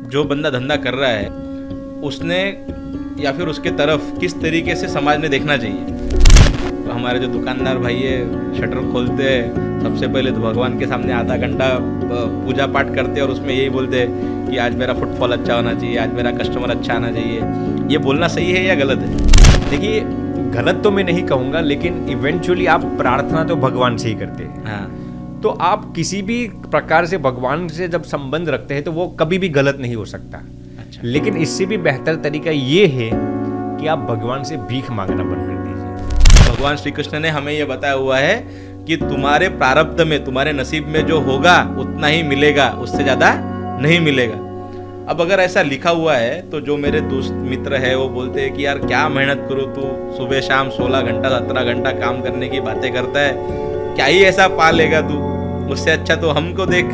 जो बंदा धंधा कर रहा है उसने या फिर उसके तरफ किस तरीके से समाज में देखना चाहिए। तो हमारे जो दुकानदार भाई है शटर खोलते हैं, सबसे पहले तो भगवान के सामने आधा घंटा पूजा पाठ करते हैं और उसमें यही बोलते हैं कि आज मेरा फुटफॉल अच्छा होना चाहिए, आज मेरा कस्टमर अच्छा आना चाहिए। ये बोलना सही है या गलत है? देखिए, गलत तो मैं नहीं कहूँगा, लेकिन इवेंचुअली आप प्रार्थना तो भगवान से ही करते हैं। हाँ, तो आप किसी भी प्रकार से भगवान से जब संबंध रखते हैं तो वो कभी भी गलत नहीं हो सकता। अच्छा। लेकिन इससे भी बेहतर तरीका ये है कि आप भगवान से भीख मांगना बंद कर दीजिए। भगवान श्री कृष्ण ने हमें ये बताया हुआ है कि तुम्हारे प्रारब्ध में, तुम्हारे नसीब में जो होगा उतना ही मिलेगा, उससे ज़्यादा नहीं मिलेगा। अब अगर ऐसा लिखा हुआ है तो जो मेरे दोस्त मित्र है वो बोलते हैं कि यार क्या मेहनत करो, तू सुबह शाम 16 घंटा 17 घंटा काम करने की बातें करता है, क्या ही ऐसा पा लेगा तू, उससे अच्छा तो हमको देख,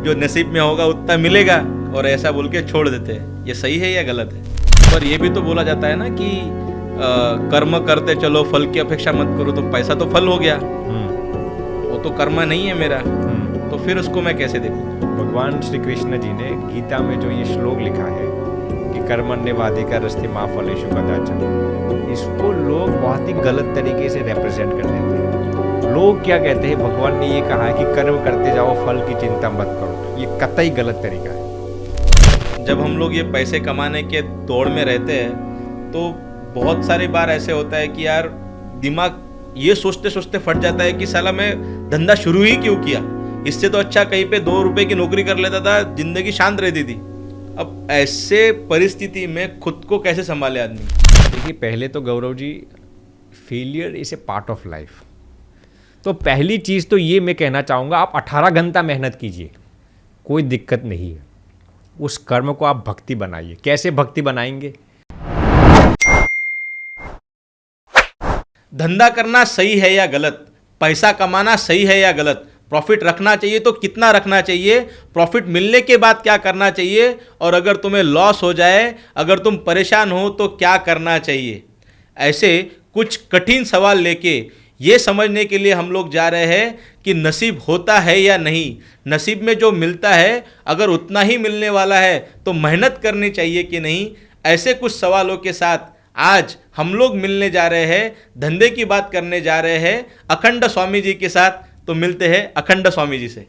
जो नसीब में होगा उतना मिलेगा, और ऐसा बोल के छोड़ देते हैं। ये सही है या गलत है? पर ये भी तो बोला जाता है ना कि कर्म करते चलो, फल की अपेक्षा मत करो, तो पैसा तो फल हो गया, वो तो कर्म नहीं है मेरा, तो फिर उसको मैं कैसे देखूं? भगवान श्री कृष्ण जी ने गीता में जो ये श्लोक लिखा है कि कर्मण्येवाधिकारस्ते मा फलेषु कदाचन, इसको लोग बहुत ही गलत तरीके से रिप्रेजेंट कर देते हैं। लोग क्या कहते हैं, भगवान ने ये कहा है कि कर्म करते जाओ, फल की चिंता मत करो। ये कतई गलत तरीका है। जब हम लोग ये पैसे कमाने के दौड़ में रहते हैं तो बहुत सारी बार ऐसे होता है कि यार दिमाग ये सोचते सोचते फट जाता है कि साला मैं धंधा शुरू ही क्यों किया, इससे तो अच्छा कहीं पे 2 रुपए की नौकरी कर लेता था, जिंदगी शांत रहती थी। अब ऐसे परिस्थिति में खुद को कैसे संभाले आदमी? देखिए, पहले तो Gaurav ji, failure is a part of life. तो पहली चीज़ तो ये मैं कहना चाहूँगा, आप 18 घंटा मेहनत कीजिए, कोई दिक्कत नहीं है। उस कर्म को आप भक्ति बनाइए। कैसे भक्ति बनाएंगे? धंधा करना सही है या गलत? पैसा कमाना सही है या गलत? प्रॉफिट रखना चाहिए तो कितना रखना चाहिए? प्रॉफिट मिलने के बाद क्या करना चाहिए? और अगर तुम्हें लॉस हो जाए, अगर तुम परेशान हो तो क्या करना चाहिए? ऐसे कुछ कठिन सवाल लेके ये समझने के लिए हम लोग जा रहे हैं कि नसीब होता है या नहीं, नसीब में जो मिलता है अगर उतना ही मिलने वाला है तो मेहनत करनी चाहिए कि नहीं। ऐसे कुछ सवालों के साथ आज हम लोग मिलने जा रहे हैं, धंधे की बात करने जा रहे हैं अखंड स्वामी जी के साथ। तो मिलते हैं अखंड स्वामी जी से।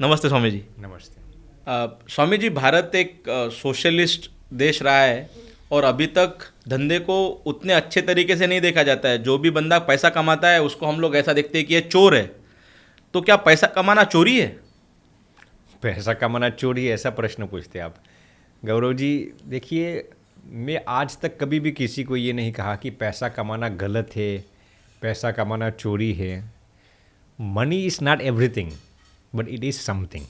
नमस्ते स्वामी जी। नमस्ते। स्वामी जी, भारत एक सोशलिस्ट देश रहा है और अभी तक धंधे को उतने अच्छे तरीके से नहीं देखा जाता है। जो भी बंदा पैसा कमाता है उसको हम लोग ऐसा देखते हैं कि ये चोर है। तो क्या पैसा कमाना चोरी है? पैसा कमाना चोरी, ऐसा प्रश्न पूछते आप गौरव जी। देखिए, मैं आज तक कभी भी किसी को ये नहीं कहा कि पैसा कमाना गलत है, पैसा कमाना चोरी है। Money is not everything, but it is something.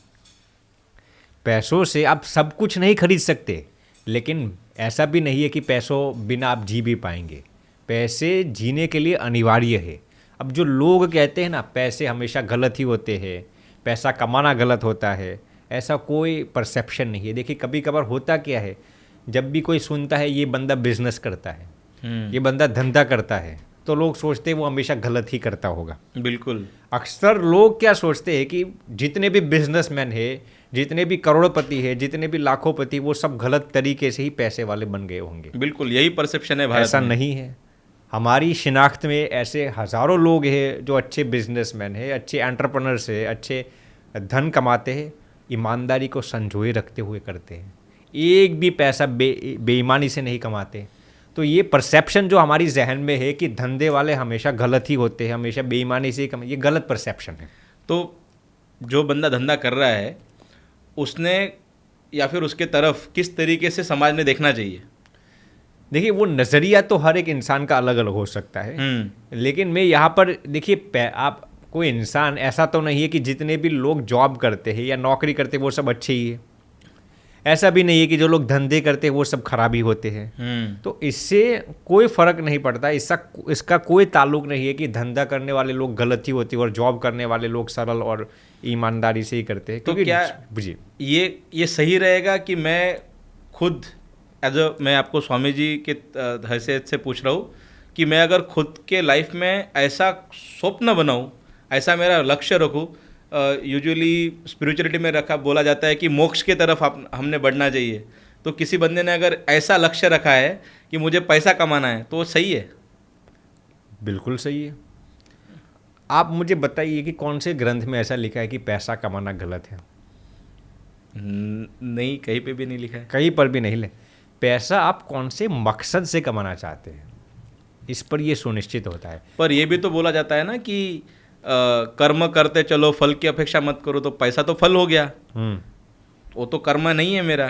पैसों से आप सब कुछ नहीं खरीद सकते, लेकिन ऐसा भी नहीं है कि पैसों बिना आप जी भी पाएंगे। पैसे जीने के लिए अनिवार्य है। अब जो लोग कहते हैं ना पैसे हमेशा गलत ही होते हैं, पैसा कमाना गलत होता है, ऐसा कोई परसेप्शन नहीं है। देखिए, कभी कभार होता क्या है, जब भी कोई सुनता है ये बंदा बिजनेस करता है, ये बंदा धंधा करता है, तो लोग सोचते हैं वो हमेशा गलत ही करता होगा। बिल्कुल। अक्सर लोग क्या सोचते हैं कि जितने भी बिजनेसमैन है, जितने भी करोड़पति है, जितने भी लाखोंपति, वो सब गलत तरीके से ही पैसे वाले बन गए होंगे। बिल्कुल यही परसेप्शन है भारत ऐसा में। नहीं है। हमारी शिनाख्त में ऐसे हज़ारों लोग हैं जो अच्छे बिजनेसमैन है, अच्छे एंटरप्रेन्योर्स है, अच्छे धन कमाते हैं, ईमानदारी को संजोए रखते हुए करते हैं, एक भी पैसा बेईमानी से नहीं कमाते। तो ये परसेप्शन जो हमारी जहन में है कि धंधे वाले हमेशा गलत ही होते हैं, हमेशा बेईमानी से ही कमाते, ये गलत परसेप्शन है। तो जो बंदा धंधा कर रहा है उसने या फिर उसके तरफ किस तरीके से समाज में देखना चाहिए? देखिए, वो नज़रिया तो हर एक इंसान का अलग अलग हो सकता है, लेकिन मैं यहाँ पर देखिए, आप कोई इंसान ऐसा तो नहीं है कि जितने भी लोग जॉब करते हैं या नौकरी करते हैं वो सब अच्छे ही है। ऐसा भी नहीं है कि जो लोग धंधे करते हैं वो सब खराबी होते हैं। तो इससे कोई फ़र्क नहीं पड़ता, इसका कोई ताल्लुक नहीं है कि धंधा करने वाले लोग गलत ही होते हैं और जॉब करने वाले लोग सरल और ईमानदारी से ही करते हैं। तो क्या जी, ये सही रहेगा कि मैं खुद मैं आपको स्वामी जी के हैसियत से पूछ रहा हूँ कि मैं अगर खुद के लाइफ में ऐसा स्वप्न बनाऊँ, ऐसा मेरा लक्ष्य रखूँ यूजुअली स्पिरिचुअलिटी में रखा बोला जाता है कि मोक्ष के तरफ हमने बढ़ना चाहिए। तो किसी बंदे ने अगर ऐसा लक्ष्य रखा है कि मुझे पैसा कमाना है तो वो सही है। बिल्कुल सही है। आप मुझे बताइए कि कौन से ग्रंथ में ऐसा लिखा है कि पैसा कमाना गलत है? नहीं, कहीं पे भी नहीं लिखा है। कहीं पर भी नहीं ले। पैसा आप कौन से मकसद से कमाना चाहते हैं, इस पर ये सुनिश्चित होता है। पर ये भी तो बोला जाता है ना कि कर्म करते चलो, फल की अपेक्षा मत करो। तो पैसा तो फल हो गया, वो तो कर्म नहीं है मेरा।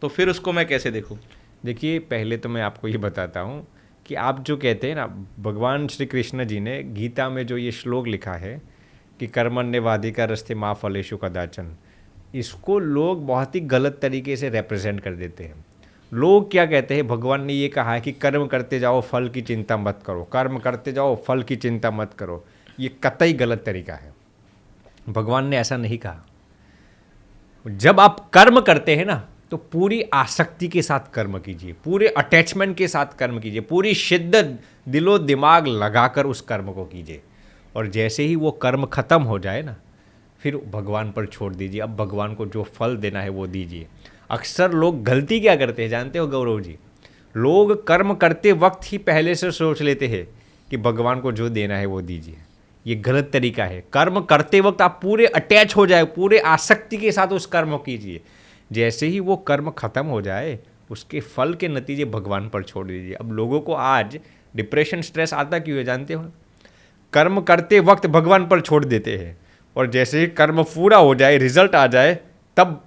तो फिर उसको मैं कैसे देखूं? देखिए, पहले तो मैं आपको ये बताता हूँ कि आप जो कहते हैं ना, भगवान श्री कृष्ण जी ने गीता में जो ये श्लोक लिखा है कि कर्मण्येवाधिका रस्ते मा फलेषु कदाचन, इसको लोग बहुत ही गलत तरीके से रिप्रेजेंट कर देते हैं। लोग क्या कहते हैं, भगवान ने ये कहा है कि कर्म करते जाओ, फल की चिंता मत करो, कर्म करते जाओ, फल की चिंता मत करो। ये कतई गलत तरीका है। भगवान ने ऐसा नहीं कहा। जब आप कर्म करते हैं ना, तो पूरी आसक्ति के साथ कर्म कीजिए, पूरे अटैचमेंट के साथ कर्म कीजिए, पूरी शिद्दत दिलो दिमाग लगाकर उस कर्म को कीजिए। और जैसे ही वो कर्म खत्म हो जाए ना, फिर भगवान पर छोड़ दीजिए। अब भगवान को जो फल देना है वो दीजिए। अक्सर लोग गलती क्या करते हैं जानते हो गौरव जी? लोग कर्म करते वक्त ही पहले से सोच लेते हैं कि भगवान को जो देना है वो दीजिए। ये गलत तरीका है। कर्म करते वक्त आप पूरे अटैच हो जाए, पूरे आसक्ति के साथ उस कर्म को कीजिए। जैसे ही वो कर्म खत्म हो जाए, उसके फल के नतीजे भगवान पर छोड़ दीजिए। अब लोगों को आज डिप्रेशन, स्ट्रेस आता क्यों है जानते हो? कर्म करते वक्त भगवान पर छोड़ देते हैं, और जैसे ही कर्म पूरा हो जाए, रिजल्ट आ जाए, तब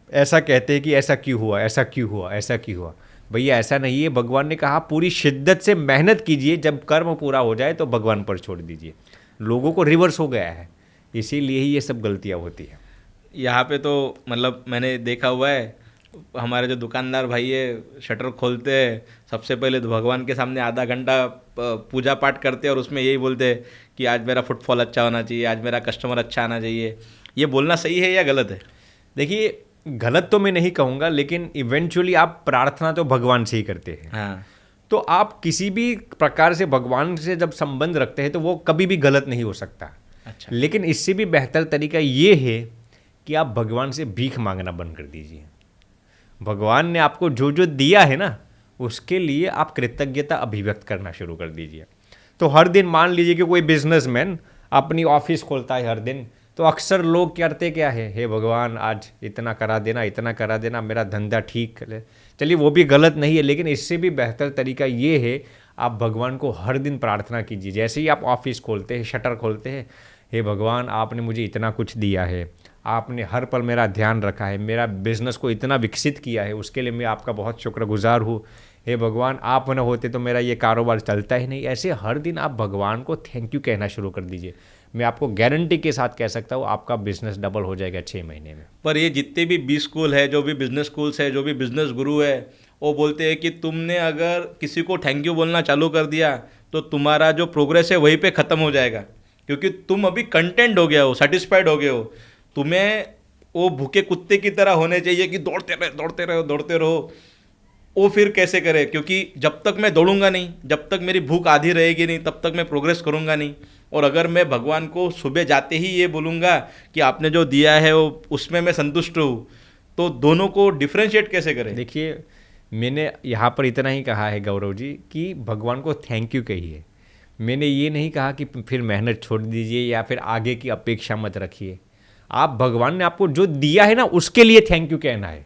ऐसा कहते हैं कि ऐसा क्यों हुआ, ऐसा क्यों हुआ, ऐसा क्यों हुआ। भैया ऐसा नहीं है। भगवान ने कहा पूरी शिद्दत से मेहनत कीजिए, जब कर्म पूरा हो जाए तो भगवान पर छोड़ दीजिए। लोगों को रिवर्स हो गया है, इसीलिए ही ये सब गलतियाँ होती है। यहाँ पे तो मतलब मैंने देखा हुआ है, हमारे जो दुकानदार भाई है शटर खोलते हैं, सबसे पहले तो भगवान के सामने आधा घंटा पूजा पाठ करते हैं और उसमें यही बोलते हैं कि आज मेरा फुटफॉल अच्छा होना चाहिए, आज मेरा कस्टमर अच्छा आना चाहिए। ये बोलना सही है या गलत है? देखिए, गलत तो मैं नहीं कहूँगा, लेकिन इवेंचुअली आप प्रार्थना तो भगवान से ही करते हैं। हाँ। तो आप किसी भी प्रकार से भगवान से जब संबंध रखते हैं तो वो कभी भी गलत नहीं हो सकता। अच्छा। लेकिन इससे भी बेहतर तरीका ये है कि आप भगवान से भीख मांगना बंद कर दीजिए। भगवान ने आपको जो जो दिया है ना, उसके लिए आप कृतज्ञता अभिव्यक्त करना शुरू कर दीजिए। तो हर दिन मान लीजिए कि कोई बिजनेसमैन अपनी ऑफिस खोलता है हर दिन, तो अक्सर लोग करते क्या है, हे भगवान आज इतना करा देना, इतना करा देना, मेरा धंधा ठीक करे। चलिए वो भी गलत नहीं है, लेकिन इससे भी बेहतर तरीका ये है, आप भगवान को हर दिन प्रार्थना कीजिए। जैसे ही आप ऑफिस खोलते हैं, शटर खोलते हैं, हे भगवान आपने मुझे इतना कुछ दिया है, आपने हर पल मेरा ध्यान रखा है, मेरा बिजनेस को इतना विकसित किया है, उसके लिए मैं आपका बहुत शुक्रगुजार हूँ। हे भगवान आप न होते तो मेरा ये कारोबार चलता ही नहीं। ऐसे हर दिन आप भगवान को थैंक यू कहना शुरू कर दीजिए। मैं आपको गारंटी के साथ कह सकता हूँ आपका बिजनेस डबल हो जाएगा 6 महीने में। पर ये जितने भी बी स्कूल है, जो भी बिजनेस स्कूल्स है, जो भी बिजनेस गुरु है, वो बोलते हैं कि तुमने अगर किसी को थैंक यू बोलना चालू कर दिया तो तुम्हारा जो प्रोग्रेस है वहीं पे ख़त्म हो जाएगा, क्योंकि तुम अभी कंटेंट हो गए हो, सेटिस्फाइड हो गए हो। तुम्हें वो भूखे कुत्ते की तरह होने चाहिए कि दौड़ते रहे दौड़ते रहो दौड़ते रहो। वो फिर कैसे करे? क्योंकि जब तक मैं दौड़ूंगा नहीं, जब तक मेरी भूख आधी रहेगी नहीं, तब तक मैं प्रोग्रेस करूंगा नहीं। और अगर मैं भगवान को सुबह जाते ही ये बोलूँगा कि आपने जो दिया है वो उसमें मैं संतुष्ट हूँ, तो दोनों को डिफ्रेंशिएट कैसे करें? देखिए, मैंने यहाँ पर इतना ही कहा है गौरव जी कि भगवान को थैंक यू कहिए। मैंने ये नहीं कहा कि फिर मेहनत छोड़ दीजिए या फिर आगे की अपेक्षा मत रखिए। आप भगवान ने आपको जो दिया है ना, उसके लिए थैंक यू कहना है।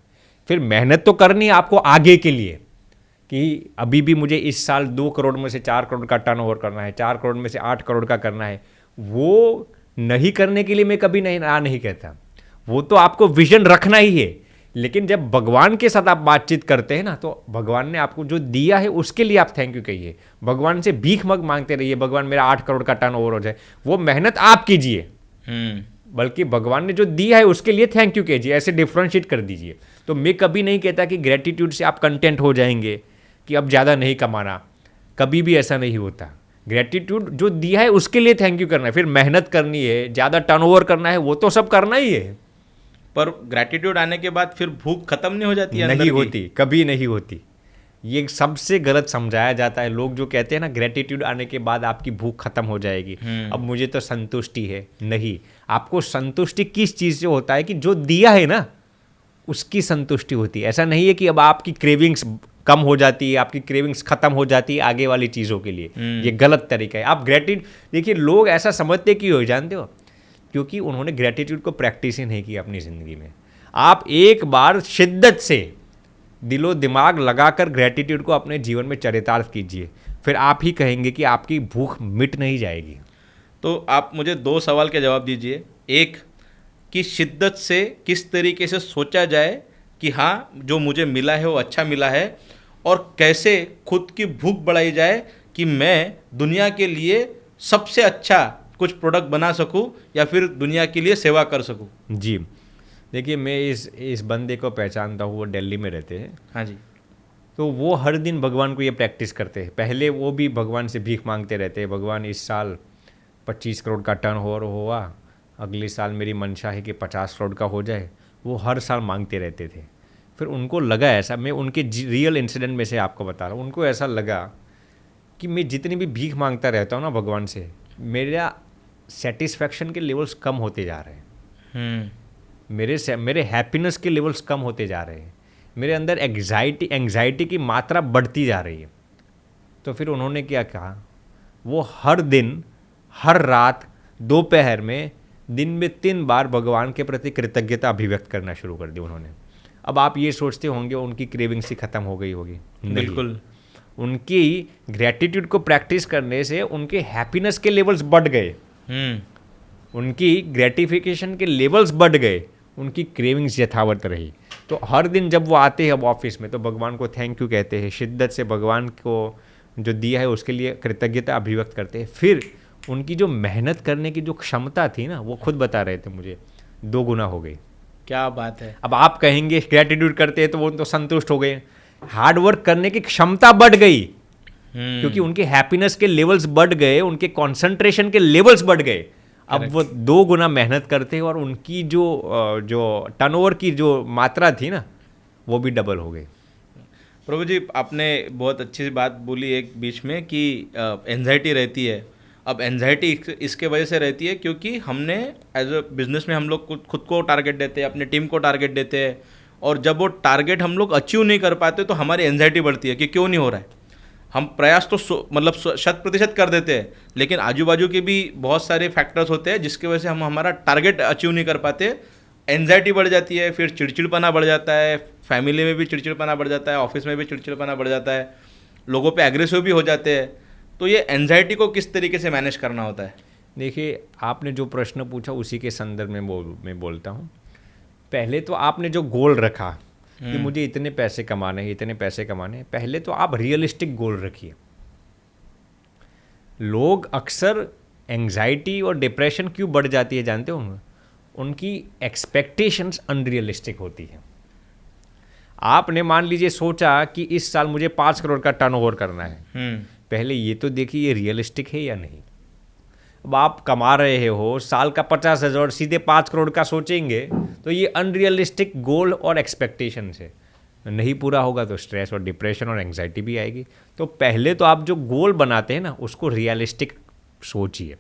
फिर मेहनत तो करनी है आपको आगे के लिए, कि अभी भी मुझे इस साल 2 करोड़ में से 4 करोड़ का टर्नओवर करना है, 4 करोड़ में से 8 करोड़ का करना है। वो नहीं करने के लिए मैं कभी नहीं कहता। वो तो आपको विजन रखना ही है। लेकिन जब भगवान के साथ आप बातचीत करते हैं ना, तो भगवान ने आपको जो दिया है उसके लिए आप थैंक यू कहिए। भगवान से भीख मत मांगते रहिए, भगवान मेरा 8 करोड़ का टर्नओवर हो जाए। वो मेहनत आप कीजिए, बल्कि भगवान ने जो दिया है उसके लिए थैंक यू कीजिए। ऐसे डिफ्रेंशिएट कर दीजिए। तो मैं कभी नहीं कहता कि ग्रेटिट्यूड से आप कंटेंट हो जाएंगे कि अब ज़्यादा नहीं कमाना। कभी भी ऐसा नहीं होता। ग्रेटिट्यूड जो दिया है उसके लिए थैंक यू करना है। फिर मेहनत करनी है, ज़्यादा टर्नओवर करना है, वो तो सब करना ही है। पर ग्रेटिट्यूड आने के बाद फिर भूख खत्म नहीं हो जाती है? नहीं होती, कभी नहीं होती। ये सबसे गलत समझाया जाता है। लोग जो कहते हैं ना ग्रेटिट्यूड आने के बाद आपकी भूख खत्म हो जाएगी, अब मुझे तो संतुष्टि है। नहीं, आपको संतुष्टि किस चीज़ से होता है कि जो दिया है ना उसकी संतुष्टि होती है। ऐसा नहीं है कि अब आपकी क्रेविंग्स कम हो जाती है, आपकी क्रेविंग्स खत्म हो जाती है आगे वाली चीज़ों के लिए। ये गलत तरीका है। आप ग्रेटिट्यूड देखिए, लोग ऐसा समझते क्यों हो जानते हो? क्योंकि उन्होंने ग्रेटिट्यूड को प्रैक्टिस ही नहीं किया अपनी ज़िंदगी में। आप एक बार शिद्दत से दिलो दिमाग लगाकर ग्रेटिट्यूड को अपने जीवन में चरितार्थ कीजिए, फिर आप ही कहेंगे कि आपकी भूख मिट नहीं जाएगी। तो आप मुझे 2 सवाल के जवाब दीजिए। एक, कि शिद्दत से किस तरीके से सोचा जाए कि हाँ जो मुझे मिला है वो अच्छा मिला है, और कैसे खुद की भूख बढ़ाई जाए कि मैं दुनिया के लिए सबसे अच्छा कुछ प्रोडक्ट बना सकूं या फिर दुनिया के लिए सेवा कर सकूं। जी, देखिए मैं इस बंदे को पहचानता हूँ, वो दिल्ली में रहते हैं। हाँ जी। तो वो हर दिन भगवान को ये प्रैक्टिस करते हैं। पहले वो भी भगवान से भीख मांगते रहते हैं, भगवान इस साल 25 करोड़ का टर्न हुआ, अगले साल मेरी मंशा है कि 50 करोड़ का हो जाए। वो हर साल मांगते रहते थे। फिर उनको लगा ऐसा, मैं उनके रियल इंसिडेंट में से आपको बता रहा हूँ, उनको ऐसा लगा कि मैं जितनी भी भीख मांगता रहता हूँ ना भगवान से, मेरा सेटिस्फैक्शन के लेवल्स कम होते जा रहे हैं, मेरे हैप्पीनेस के लेवल्स कम होते जा रहे हैं, मेरे अंदर एंग्जाइटी की मात्रा बढ़ती जा रही है। तो फिर उन्होंने क्या कहा, वो हर दिन हर रात दोपहर में दिन में 3 बार भगवान के प्रति कृतज्ञता अभिव्यक्त करना शुरू कर दी उन्होंने। अब आप ये सोचते होंगे उनकी क्रेविंग्स ही खत्म हो गई होगी। बिल्कुल। उनकी ग्रेटिट्यूड को प्रैक्टिस करने से उनके हैप्पीनेस के लेवल्स बढ़ गए, उनकी ग्रेटिफिकेशन के लेवल्स बढ़ गए, उनकी क्रेविंग्स यथावत रही। तो हर दिन जब वो आते हैं अब ऑफिस में तो भगवान को थैंक यू कहते हैं, शिद्दत से भगवान को जो दिया है उसके लिए कृतज्ञता अभिव्यक्त करते हैं। फिर उनकी जो मेहनत करने की जो क्षमता थी ना, वो खुद बता रहे थे मुझे, 2 गुना हो गई। क्या बात है। अब आप कहेंगे ग्रेटिट्यूड करते हैं तो वो तो संतुष्ट हो गए, हार्ड वर्क करने की क्षमता बढ़ गई, क्योंकि उनके हैप्पीनेस के लेवल्स बढ़ गए, उनके कंसंट्रेशन के लेवल्स बढ़ गए। अब वो 2 गुना मेहनत करते हैं और उनकी जो टर्नओवर की जो मात्रा थी ना वो भी डबल हो गई। प्रभु जी, आपने बहुत अच्छी सी बात बोली एक बीच में कि एंजाइटी रहती है। अब एंजाइटी इसके वजह से रहती है क्योंकि हमने एज अ बिजनेस में हम लोग खुद को टारगेट देते हैं, अपने टीम को टारगेट देते हैं, और जब वो टारगेट हम लोग अचीव नहीं कर पाते तो हमारी एंजाइटी बढ़ती है कि क्यों नहीं हो रहा है। हम प्रयास तो 100% कर देते हैं, लेकिन आजू बाजू के भी बहुत सारे फैक्टर्स होते हैं जिसकी वजह से हम हमारा टारगेट अचीव नहीं कर पाते। एंजाइटी बढ़ जाती है, फिर चिड़चिड़पना बढ़ जाता है, फैमिली में भी चिड़चिड़पना बढ़ जाता है, ऑफिस में भी चिड़चिड़पना बढ़ जाता है, लोगों पे एग्रेसिव भी हो जाते हैं। तो ये एंजाइटी को किस तरीके से मैनेज करना होता है? देखिए, आपने जो प्रश्न पूछा उसी के संदर्भ में मैं बोलता हूँ। पहले तो आपने जो गोल रखा कि मुझे इतने पैसे कमाने हैं, इतने पैसे कमाने हैं, पहले तो आप रियलिस्टिक गोल रखिए। लोग अक्सर एंग्जाइटी और डिप्रेशन क्यों बढ़ जाती है जानते हो? उनकी एक्सपेक्टेशंस अनरियलिस्टिक होती है। आपने मान लीजिए सोचा कि इस साल मुझे 5 करोड़ का टर्नओवर करना है, पहले ये तो देखिए ये रियलिस्टिक है या नहीं। अब आप कमा रहे हो साल का 50,000, सीधे 5 करोड़ का सोचेंगे तो ये अनरियलिस्टिक गोल और एक्सपेक्टेशन है। नहीं पूरा होगा तो स्ट्रेस और डिप्रेशन और एंग्जाइटी भी आएगी। तो पहले तो आप जो गोल बनाते हैं ना उसको रियलिस्टिक सोचिए,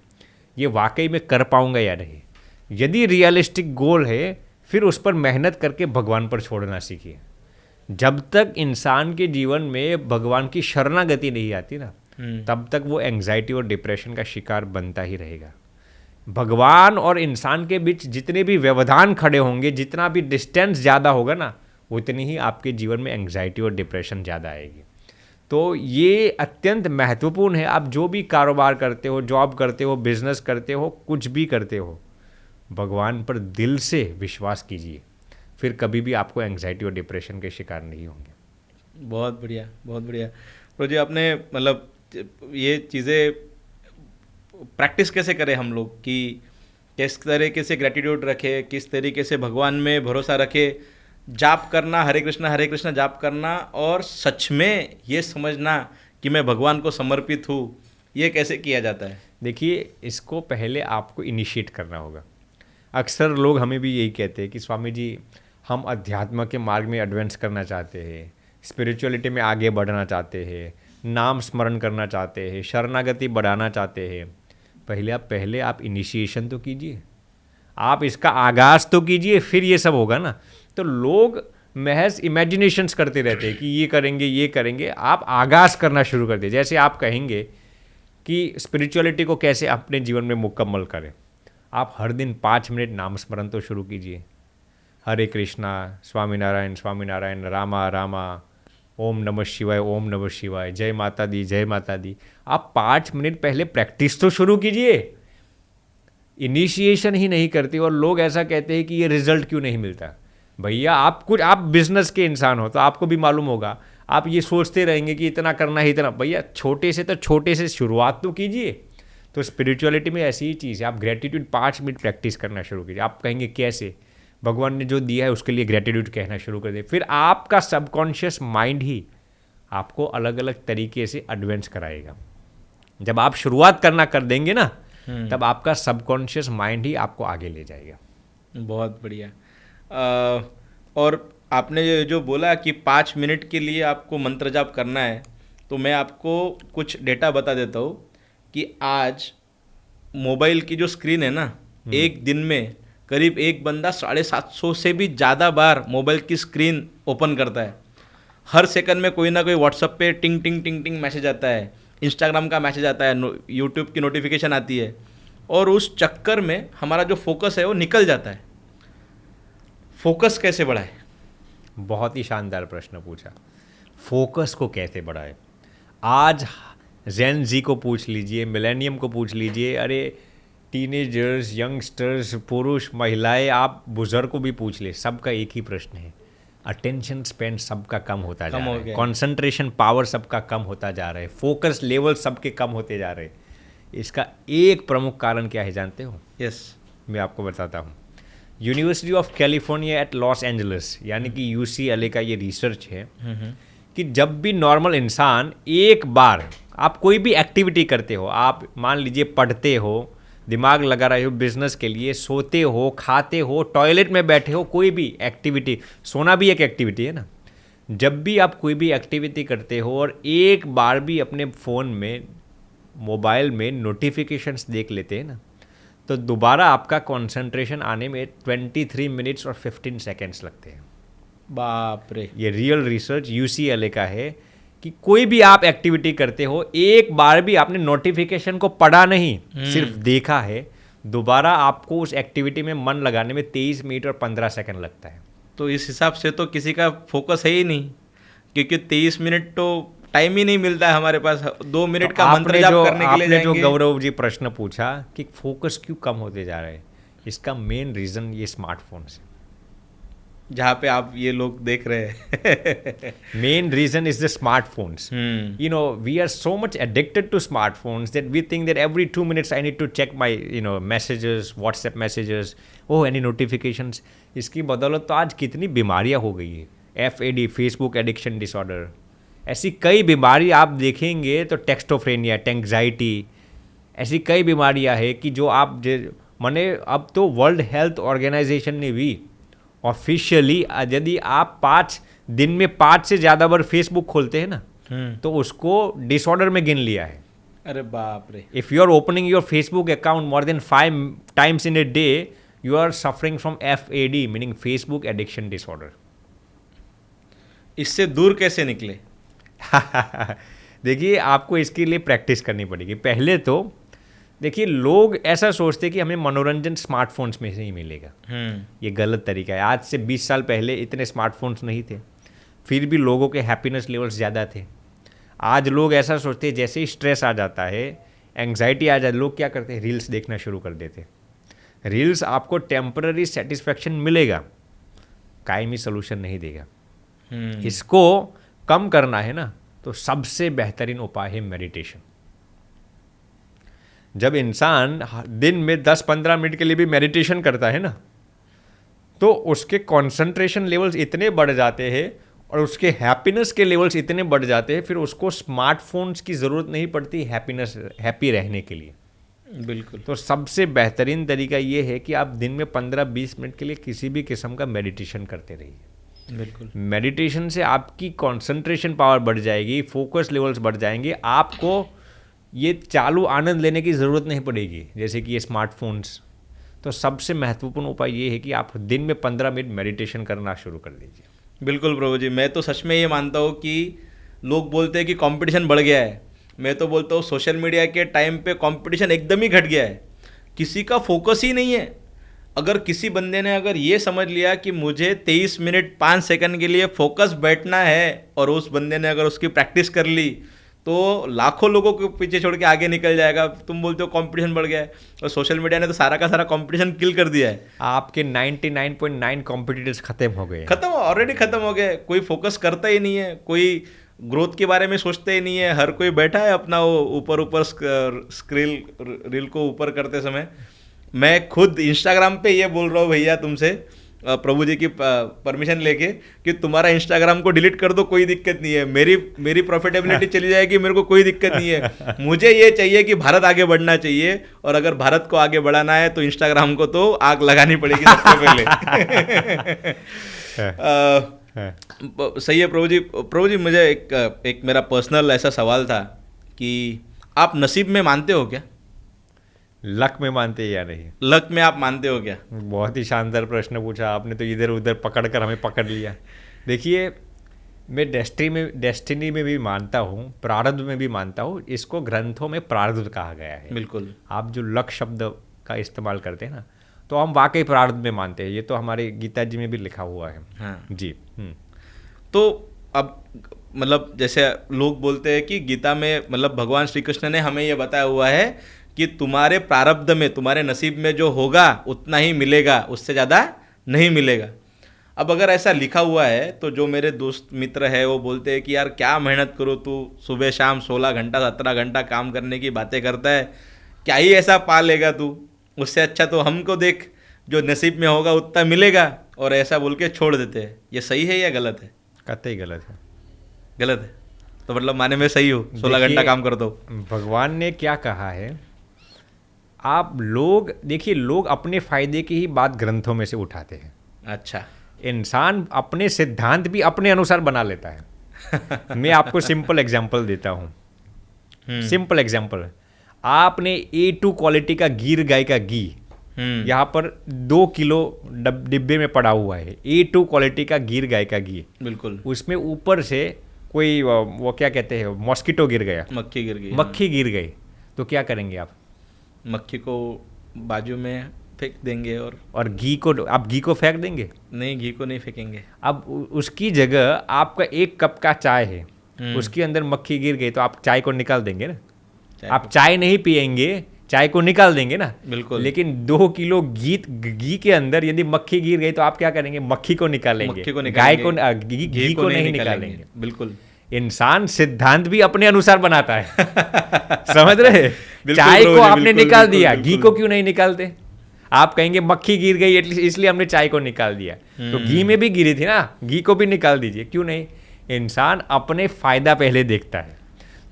ये वाकई में कर पाऊंगा या नहीं। यदि रियलिस्टिक गोल है फिर उस पर मेहनत करके भगवान पर छोड़ना सीखिए। जब तक इंसान के जीवन में भगवान की शरणागति नहीं आती ना, तब तक वो एंग्जाइटी और डिप्रेशन का शिकार बनता ही रहेगा। भगवान और इंसान के बीच जितने भी व्यवधान खड़े होंगे, जितना भी डिस्टेंस ज़्यादा होगा ना, उतनी ही आपके जीवन में एंग्जाइटी और डिप्रेशन ज़्यादा आएगी। तो ये अत्यंत महत्वपूर्ण है। आप जो भी कारोबार करते हो, जॉब करते हो, बिजनेस करते हो, कुछ भी करते हो, भगवान पर दिल से विश्वास कीजिए, फिर कभी भी आपको एंग्जाइटी और डिप्रेशन के शिकार नहीं होंगे। बहुत बढ़िया, बहुत बढ़िया। तो जी आपने मतलब ये चीज़ें प्रैक्टिस कैसे करें हम लोग कि किस तरीके से ग्रेटिट्यूड रखें, किस तरीके से भगवान में भरोसा रखें, जाप करना, हरे कृष्णा जाप करना, और सच में ये समझना कि मैं भगवान को समर्पित हूँ, ये कैसे किया जाता है? देखिए, इसको पहले आपको इनिशिएट करना होगा। अक्सर लोग हमें भी यही कहते हैं कि स्वामी जी हम अध्यात्म के मार्ग में एडवेंस करना चाहते हैं, स्पिरिचुअलिटी में आगे बढ़ना चाहते हैं, नाम स्मरण करना चाहते हैं, शरणागति बढ़ाना चाहते हैं, पहले आप इनिशिएशन तो कीजिए, आप इसका आगाज़ तो कीजिए, फिर ये सब होगा ना। तो लोग महज इमेजिनेशंस करते रहते हैं कि ये करेंगे, आप आगाज़ करना शुरू कर दीजिए। जैसे आप कहेंगे कि स्पिरिचुअलिटी को कैसे अपने जीवन में मुकम्मल करें, आप हर दिन 5 मिनट नाम स्मरण तो शुरू कीजिए। हरे कृष्णा, स्वामी नारायण स्वामी नारायण, रामा रामा, ओम नमः शिवाय, जय माता दी। आप 5 मिनट पहले प्रैक्टिस तो शुरू कीजिए, इनिशिएशन ही नहीं करते। और लोग ऐसा कहते हैं कि ये रिजल्ट क्यों नहीं मिलता। भैया आप बिजनेस के इंसान हो तो आपको भी मालूम होगा, आप ये सोचते रहेंगे कि इतना करना ही इतना, भैया छोटे से शुरुआत तो कीजिए। तो स्पिरिचुअलिटी में ऐसी ही चीज़ है, आप ग्रेटिट्यूड 5 मिनट प्रैक्टिस करना शुरू कीजिए। आप कहेंगे कैसे, भगवान ने जो दिया है उसके लिए ग्रेटिट्यूड कहना शुरू कर दे, फिर आपका सबकॉन्शियस माइंड ही आपको अलग अलग तरीके से एडवांस कराएगा। जब आप शुरुआत करना कर देंगे ना, तब आपका सबकॉन्शियस माइंड ही आपको आगे ले जाएगा। बहुत बढ़िया। और आपने जो बोला कि 5 मिनट के लिए आपको मंत्र जाप करना है, तो मैं आपको कुछ डेटा बता देता हूँ कि आज मोबाइल की जो स्क्रीन है ना, एक दिन में करीब एक बंदा 750 से भी ज़्यादा बार मोबाइल की स्क्रीन ओपन करता है। हर सेकंड में कोई ना कोई व्हाट्सएप पे टिंग टिंग टिंग टिंग मैसेज आता है, इंस्टाग्राम का मैसेज आता है, यूट्यूब की नोटिफिकेशन आती है, और उस चक्कर में हमारा जो फोकस है वो निकल जाता है। फोकस कैसे बढ़ाए? बहुत ही शानदार प्रश्न पूछा। फोकस को कैसे बढ़ाए? आज जेन जी को पूछ लीजिए, मिलेनियम को पूछ लीजिए, अरे टीनेजर्स, यंगस्टर्स, पुरुष, महिलाएं, आप बुजुर्ग को भी पूछ ले, सबका एक ही प्रश्न है, अटेंशन स्पेन सबका कम होता जा रहा है, कंसंट्रेशन पावर सबका कम होता जा रहा है, फोकस लेवल सबके कम होते जा रहे हैं। इसका एक प्रमुख कारण क्या है जानते हो? यस, मैं आपको बताता हूँ। University of California at Los Angeles यानी कि UCLA का ये रिसर्च है कि जब भी नॉर्मल इंसान एक बार, आप कोई भी एक्टिविटी करते हो, आप मान लीजिए पढ़ते हो, दिमाग लगा रहे हो बिजनेस के लिए, सोते हो, खाते हो, टॉयलेट में बैठे हो, कोई भी एक्टिविटी, सोना भी एक एक्टिविटी है ना, जब भी आप कोई भी एक्टिविटी करते हो और एक बार भी अपने फ़ोन में, मोबाइल में नोटिफिकेशंस देख लेते हैं ना, तो दोबारा आपका कंसंट्रेशन आने में 23 मिनट्स और 15 सेकेंड्स लगते हैं। बाप रे। ये रियल रिसर्च UCLA का है कि कोई भी आप एक्टिविटी करते हो, एक बार भी आपने नोटिफिकेशन को पढ़ा नहीं, सिर्फ देखा है, दोबारा आपको उस एक्टिविटी में मन लगाने में 23 मिनट और 15 सेकेंड लगता है। तो इस हिसाब से तो किसी का फोकस है ही नहीं, क्योंकि 23 मिनट तो टाइम ही नहीं मिलता है हमारे पास। 2 मिनट का मंत्र जाप करने के लिए आपने जो जाएंगे। गौरव जी प्रश्न पूछा कि फोकस क्यों कम होते जा रहा है, इसका मेन रीजन ये स्मार्टफोन है, जहाँ पे आप ये लोग देख रहे हैं। Main reason is the smartphones. You know, we are so much addicted to smartphones that we think that every 2 minutes I need to check my messages, WhatsApp messages, oh any notifications। इसकी बदौलत तो आज कितनी बीमारियां हो गई है, FAD, Facebook addiction disorder, ऐसी कई बीमारी आप देखेंगे तो, टेक्स्टोफ्रेनिया, टेंग्जाइटी, ऐसी कई बीमारियां हैं कि जो आप माने, अब तो वर्ल्ड हेल्थ ऑर्गेनाइजेशन ने भी ऑफिशियली, यदि आप 5 दिन में 5 से ज़्यादा बार फेसबुक खोलते हैं ना, तो उसको डिसऑर्डर में गिन लिया है। अरे बाप रे। If you are opening your Facebook account more than 5 times in a day, you are suffering from FAD, meaning Facebook addiction disorder. इससे दूर कैसे निकले? देखिए, आपको इसके लिए प्रैक्टिस करनी पड़ेगी। पहले तो देखिए, लोग ऐसा सोचते हैं कि हमें मनोरंजन स्मार्टफोन्स में से ही मिलेगा। ये गलत तरीका है। आज से 20 साल पहले इतने स्मार्टफोन्स नहीं थे, फिर भी लोगों के हैप्पीनेस लेवल्स ज़्यादा थे। आज लोग ऐसा सोचते हैं, जैसे ही स्ट्रेस आ जाता है, एंग्जाइटी आ जाए, लोग क्या करते हैं, रील्स देखना शुरू कर देते हैं। रील्स आपको टेम्पररी सेटिस्फैक्शन मिलेगा, कायमी सोल्यूशन नहीं देगा। इसको कम करना है ना, तो सबसे बेहतरीन उपाय है मेडिटेशन। जब इंसान दिन में 10-15 मिनट के लिए भी मेडिटेशन करता है ना, तो उसके कंसंट्रेशन लेवल्स इतने बढ़ जाते हैं और उसके हैप्पीनेस के लेवल्स इतने बढ़ जाते हैं, फिर उसको स्मार्टफोन्स की ज़रूरत नहीं पड़ती हैप्पी रहने के लिए। बिल्कुल। तो सबसे बेहतरीन तरीका ये है कि आप दिन में 15-20 मिनट के लिए किसी भी किस्म का मेडिटेशन करते रहिए। बिल्कुल। मेडिटेशन से आपकी कंसंट्रेशन पावर बढ़ जाएगी, फोकस लेवल्स बढ़ जाएंगे, आपको ये चालू आनंद लेने की ज़रूरत नहीं पड़ेगी जैसे कि ये स्मार्टफोन्स। तो सबसे महत्वपूर्ण उपाय ये है कि आप दिन में 15 मिनट मेडिटेशन करना शुरू कर दीजिए। बिल्कुल प्रभु जी, मैं तो सच में ये मानता हूँ कि लोग बोलते हैं कि कंपटीशन बढ़ गया है, मैं तो बोलता हूँ सोशल मीडिया के टाइम पे कंपटीशन एकदम ही घट गया है, किसी का फोकस ही नहीं है। अगर किसी बंदे ने अगर ये समझ लिया कि मुझे 23 मिनट 5 सेकंड के लिए फोकस बैठना है और उस बंदे ने अगर उसकी प्रैक्टिस कर ली तो लाखों लोगों को पीछे छोड़ के आगे निकल जाएगा। तुम बोलते हो कंपटीशन बढ़ गया है, और सोशल मीडिया ने तो सारा का सारा कंपटीशन किल कर दिया है। आपके 99.9 कॉम्पिटिटर्स खत्म हो गए हैं। खत्म, ऑलरेडी खत्म हो गए। कोई फोकस करता ही नहीं है, कोई ग्रोथ के बारे में सोचता ही नहीं है, हर कोई बैठा है अपना वो ऊपर ऊपर स्क्रील रील को ऊपर करते समय। मैं खुद इंस्टाग्राम पे ये बोल रहा हूँ भैया तुमसे, प्रभु जी की परमिशन लेके, कि तुम्हारा इंस्टाग्राम को डिलीट कर दो, कोई दिक्कत नहीं है, मेरी प्रॉफिटेबिलिटी चली जाएगी, मेरे को कोई दिक्कत नहीं है। मुझे ये चाहिए कि भारत आगे बढ़ना चाहिए, और अगर भारत को आगे बढ़ाना है तो इंस्टाग्राम को तो आग लगानी पड़ेगी सबसे पहले। सही है प्रभु जी। प्रभु जी, मुझे एक मेरा पर्सनल ऐसा सवाल था कि आप नसीब में मानते हो क्या? लक में मानते हैं या नहीं? लक में आप मानते हो क्या? बहुत ही शानदार प्रश्न पूछा आपने, तो इधर उधर पकड़ कर हमें पकड़ लिया। देखिए, मैं डेस्टिनी में भी मानता हूँ, प्रारब्ध में भी मानता हूँ। इसको ग्रंथों में प्रारब्ध कहा गया है। बिल्कुल। आप जो लक शब्द का इस्तेमाल करते हैं ना, तो हम वाकई प्रारब्ध में मानते हैं। ये तो हमारे गीता जी में भी लिखा हुआ है। हाँ जी। तो अब मतलब जैसे लोग बोलते हैं कि गीता में मतलब भगवान श्री कृष्ण ने हमें ये बताया हुआ है कि तुम्हारे प्रारब्ध में, तुम्हारे नसीब में जो होगा उतना ही मिलेगा, उससे ज़्यादा नहीं मिलेगा। अब अगर ऐसा लिखा हुआ है तो जो मेरे दोस्त मित्र है वो बोलते हैं कि यार क्या मेहनत करो, तू सुबह शाम 16 घंटा 17 घंटा काम करने की बातें करता है, क्या ही ऐसा पा लेगा तू, उससे अच्छा तो हमको देख, जो नसीब में होगा उतना मिलेगा, और ऐसा बोल के छोड़ देते हैं। ये सही है या गलत है? कतई गलत है। गलत है? तो मतलब माने मैं सही हूँ, 16 घंटा काम करता हूँ। भगवान ने क्या कहा है, आप लोग देखिए, लोग अपने फायदे की ही बात ग्रंथों में से उठाते हैं। अच्छा। इंसान अपने सिद्धांत भी अपने अनुसार बना लेता है। मैं आपको सिंपल एग्जांपल देता हूँ। सिंपल एग्जांपल, आपने A2 क्वालिटी का गीर गाय का घी यहाँ पर 2 किलो डिब्बे में पड़ा हुआ है। A2 क्वालिटी का गीर गाय का घी, बिल्कुल। उसमें ऊपर से कोई वो क्या कहते हैं, मॉस्किटो गिर गया, मक्खी गिर गई। मक्खी गिर गई, तो क्या करेंगे आप? मक्खी को बाजू में फेंक देंगे। और घी को, आप घी को फेंक देंगे? नहीं, घी को नहीं फेंकेंगे। अब उसकी जगह आपका 1 कप का चाय है, उसके अंदर मक्खी गिर गई, तो आप चाय को निकाल देंगे ना? आप चाय नहीं पियेंगे, चाय को निकाल देंगे ना? बिल्कुल। लेकिन 2 किलो घी के अंदर यदि मक्खी गिर गई तो आप क्या करेंगे? मक्खी को निकालेंगे, मक्खी को गाय को, निकालेंगे, घी को नहीं निकालेंगे। बिल्कुल। इंसान सिद्धांत भी अपने अनुसार बनाता है। समझ रहे? चाय को आपने निकाल दिया, घी को क्यों नहीं निकालते? आप कहेंगे मक्खी गिर गई इसलिए हमने चाय को निकाल दिया, तो घी में भी गिरी थी ना, घी को भी निकाल दीजिए, क्यों नहीं? इंसान अपने फायदा पहले देखता है।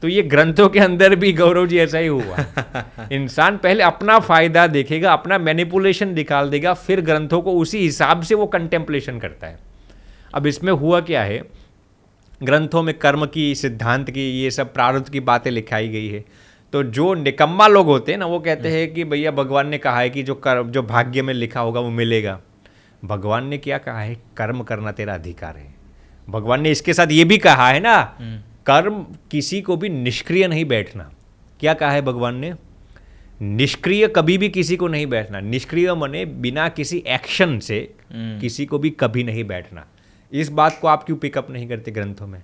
तो ये ग्रंथों के अंदर भी गौरव जी ऐसा ही हुआ। इंसान पहले अपना फायदा देखेगा, अपना मैनिपुलेशन निकाल देगा, फिर ग्रंथों को उसी हिसाब से वो कंटेम्पलेशन करता है। अब इसमें हुआ क्या है, ग्रंथों में कर्म की, सिद्धांत की, ये सब प्रारब्ध की बातें लिखाई गई है। तो जो निकम्मा लोग होते हैं ना, वो कहते हैं कि भैया भगवान ने कहा है कि जो भाग्य में लिखा होगा वो मिलेगा। भगवान ने क्या कहा है? कर्म करना तेरा अधिकार है। भगवान ने इसके साथ ये भी कहा है ना, कर्म किसी को भी निष्क्रिय नहीं बैठना। क्या कहा है भगवान ने? निष्क्रिय कभी भी किसी को नहीं बैठना। निष्क्रिय मने बिना किसी एक्शन से किसी को भी कभी नहीं बैठना। इस बात को आप क्यों पिकअप नहीं करते ग्रंथों में?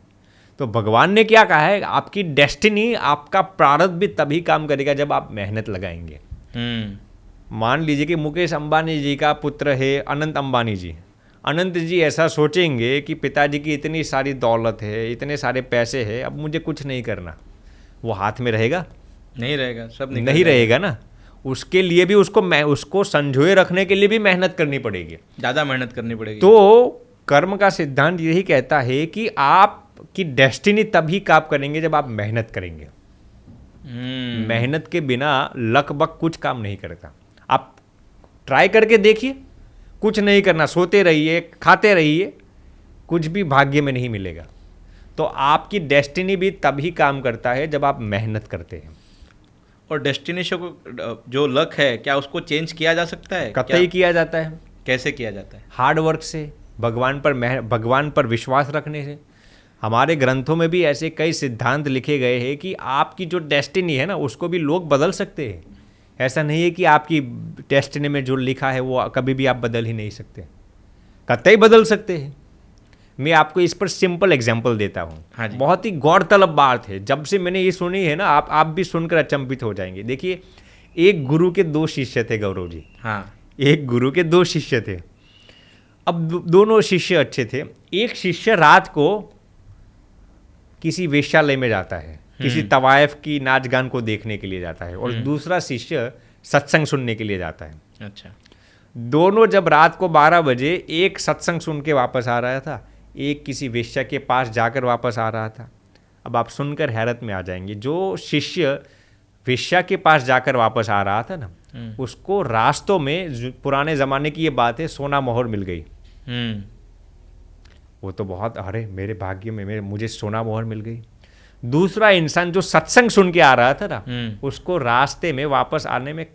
तो भगवान ने क्या कहा है, आपकी डेस्टिनी, आपका प्रारब्ध भी तभी काम करेगा जब आप मेहनत लगाएंगे। मान लीजिए कि मुकेश अंबानी जी का पुत्र है अनंत अंबानी जी। अनंत जी ऐसा सोचेंगे कि पिताजी की इतनी सारी दौलत है, इतने सारे पैसे है, अब मुझे कुछ नहीं करना, वो हाथ में रहेगा? नहीं रहेगा, सब नहीं रहेगा ना। उसके लिए भी उसको संजोए रखने के लिए भी मेहनत करनी पड़ेगी, ज़्यादा मेहनत करनी पड़ेगी। तो कर्म का सिद्धांत यही कहता है कि आपकी डेस्टिनी तभी काम करेंगे जब आप मेहनत करेंगे। मेहनत के बिना लक बक कुछ काम नहीं करता। आप ट्राई करके देखिए, कुछ नहीं करना, सोते रहिए, खाते रहिए, कुछ भी भाग्य में नहीं मिलेगा। तो आपकी डेस्टिनी भी तभी काम करता है जब आप मेहनत करते हैं। और डेस्टिनेशन को जो लक है, क्या उसको चेंज किया जा सकता है? कतई किया जाता है। कैसे किया जाता है? हार्ड वर्क से, भगवान पर विश्वास रखने से। हमारे ग्रंथों में भी ऐसे कई सिद्धांत लिखे गए हैं कि आपकी जो डेस्टिनी है ना, उसको भी लोग बदल सकते हैं। ऐसा नहीं है कि आपकी डेस्टिनी में जो लिखा है वो कभी भी आप बदल ही नहीं सकते, कतई बदल सकते हैं। मैं आपको इस पर सिंपल एग्जांपल देता हूँ। हाँ जी। बहुत ही गौरतलब बात है, जब से मैंने ये सुनी है ना, आप भी सुनकर अचंभित हो जाएंगे। देखिए, एक गुरु के 2 शिष्य थे गौरव जी। हाँ। एक गुरु के 2 शिष्य थे। अब दोनों शिष्य अच्छे थे। एक शिष्य रात को किसी वेश्यालय में जाता है, किसी तवायफ की नाच गान को देखने के लिए जाता है, और दूसरा शिष्य सत्संग सुनने के लिए जाता है। अच्छा। दोनों जब रात को 12 बजे, एक सत्संग सुन के वापस आ रहा था, एक किसी वेश्या के पास जाकर वापस आ रहा था। अब आप सुनकर हैरत में आ जाएंगे, जो शिष्य वेश्या के पास जाकर वापस आ रहा था ना, उसको रास्तों में, पुराने ज़माने की ये बात है, सोना मोहर मिल गई। वो तो बहुत, अरे मेरे भाग्य में मुझे सोना मोहर मिल गई। दूसरा इंसान जो सत्संग सुन के आ रहा था ना, उसको रास्ते में वापस आने में